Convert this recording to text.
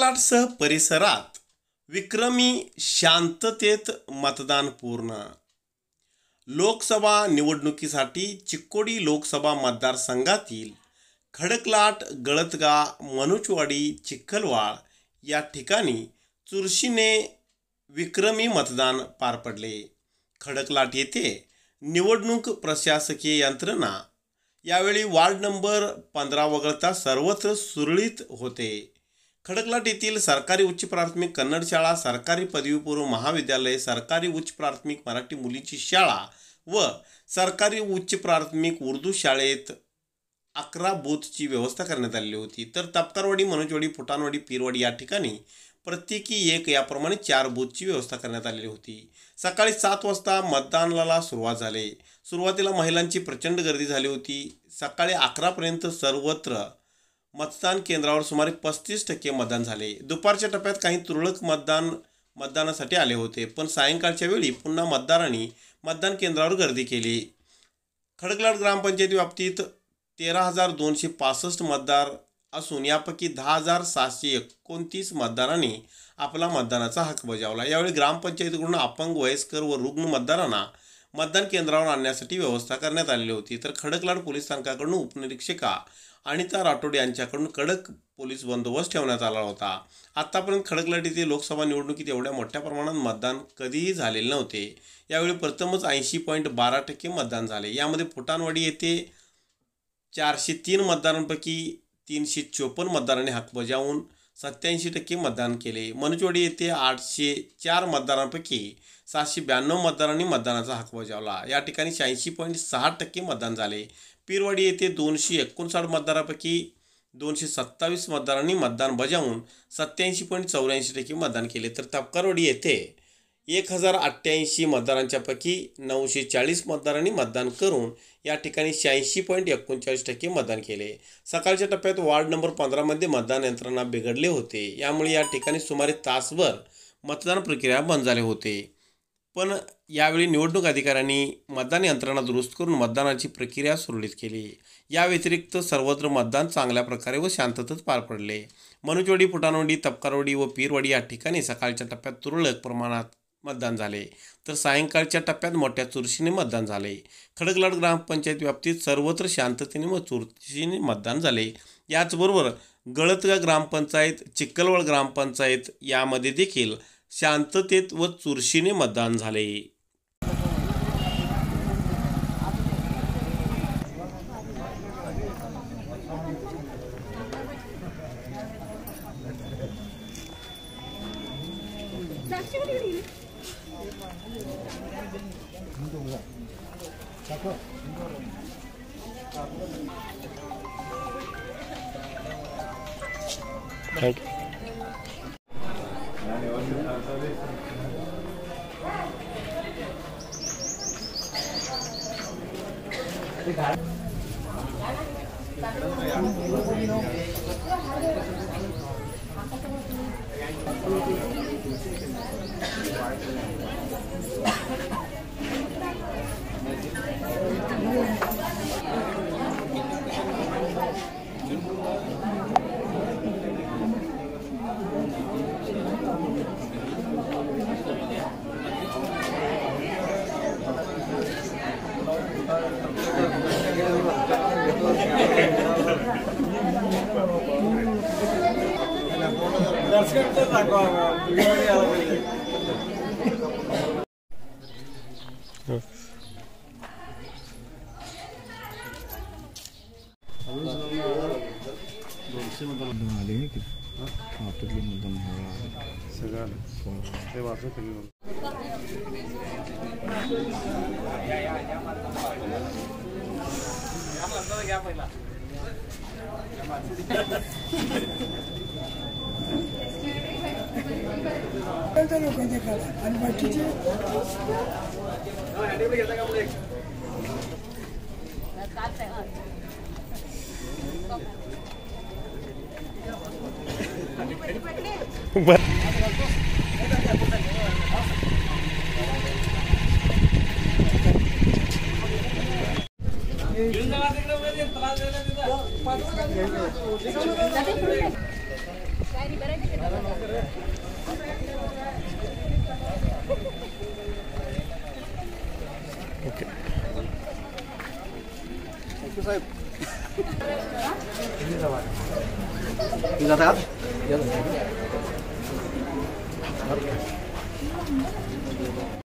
खडकलाटसह परिसरात विक्रमी शांततेत मतदान पूर्ण। लोकसभा निवडणुकीसाठी चिक्कोडी लोकसभा मतदारसंघातील खडकलाट, गळतगा, मनुचवाडी, चिखलवाळ या ठिकाणी चुरशीने विक्रमी मतदान पार पडले। खडकलाट येथे निवडणूक प्रशासकीय यंत्रणा यावेळी वार्ड नंबर 15 वगळता सर्वत्र सुरळीत होते। खडकलाट येथील सरकारी उच्च प्राथमिक कन्नड शाळा, सरकारी पदवीपूर्व महाविद्यालय, सरकारी उच्च प्राथमिक मराठी मुलींची शाळा व सरकारी उच्च प्राथमिक उर्दू शाळेत 11 बूथची व्यवस्था करण्यात आलेली होती। तर तपकारवाडी, मनोजवाडी, फुटाणवाडी, पीरवाडी या ठिकाणी प्रत्येकी एक याप्रमाणे 4 बूथची व्यवस्था करण्यात आलेली होती। सकाळी 7 वाजता मतदानाला सुरुवात झाली। सुरुवातीला महिलांची प्रचंड गर्दी झाली होती। सकाळी 11 पर्यंत सर्वत्र मतदान केंद्रावर सुमारे 35% मतदान झाले। दुपारच्या टप्प्यात काही तुरळक मतदानासाठी आले होते, पण सायंकाळच्या वेळी पुन्हा मतदारांनी मतदान केंद्रावर गर्दी केली। खडकलाट ग्रामपंचायती व्याप्तीत 13,265 मतदार असून यापैकी 10,729 मतदारांनी आपला मतदानाचा हक्क बजावला। यावेळी ग्रामपंचायतीकडून अपंग, वयस्कर व रुग्ण मतदारांना मतदान केंद्रावर आणण्यासाठी व्यवस्था करण्यात आलेली होती। तर खडकलाट पोलीस स्थानकाकडून उपनिरीक्षका अनिता राठोड यांच्याकडून कडक पोलीस बंदोबस्त ठेवण्यात आला होता। आतापर्यंत खडकलाट येथे लोकसभा निवडणुकीत एवढ्या मोठ्या प्रमाणात मतदान कधीही झालेले नव्हते। यावेळी प्रथमच 80.12% मतदान झाले। यामध्ये फुटाणवाडी येथे 403 मतदारांपैकी 354 मतदारांनी हक्क बजावून 87% मतदान केले। मनोजवाडी येथे 804 मतदारांपैकी 792 मतदारांनी मतदानाचा हक्क बजावला। या ठिकाणी 86.6% मतदान झाले। पीरवाडी येथे 259 मतदारांपैकी 227 मतदारांनी मतदान बजावून 87.84% मतदान केले। तर तपकारवाडी येथे 1088 मतदारांच्या पैकी 940 मतदारांनी मतदान करून या ठिकाणी 86.39% मतदान केले। सकाळच्या टप्प्यात वार्ड नंबर 15 मध्ये मतदान यंत्रणा बिघडले होते, यामुळे या ठिकाणी सुमारे तासभर मतदान प्रक्रिया बंद झाले होते। पण यावेळी निवडणूक अधिकाऱ्यांनी मतदान यंत्रणा दुरुस्त करून मतदानाची प्रक्रिया सुरळीत केली। या व्यतिरिक्त सर्वत्र मतदान चांगल्या प्रकारे व शांततेत पार पडले। मनोजवाडी, फुटाणवाडी, तपकारवाडी व पीरवाडी या ठिकाणी सकाळच्या टप्प्यात तुरळक प्रमाणात मतदान झाले, तर सायंकाळच्या टप्प्यात मोठ्या चुरशीने मतदान झाले। खडकलाट ग्रामपंचायत व्याप्तीत सर्वत्र शांततेने व चुरशीने मतदान झाले। याचबरोबर गळतगा ग्रामपंचायत, चिखलवाळ ग्रामपंचायत यामध्ये देखील शांततेत व चुरशीने मतदान झाले। Jadi okay. थँक्यू साहेब. जातात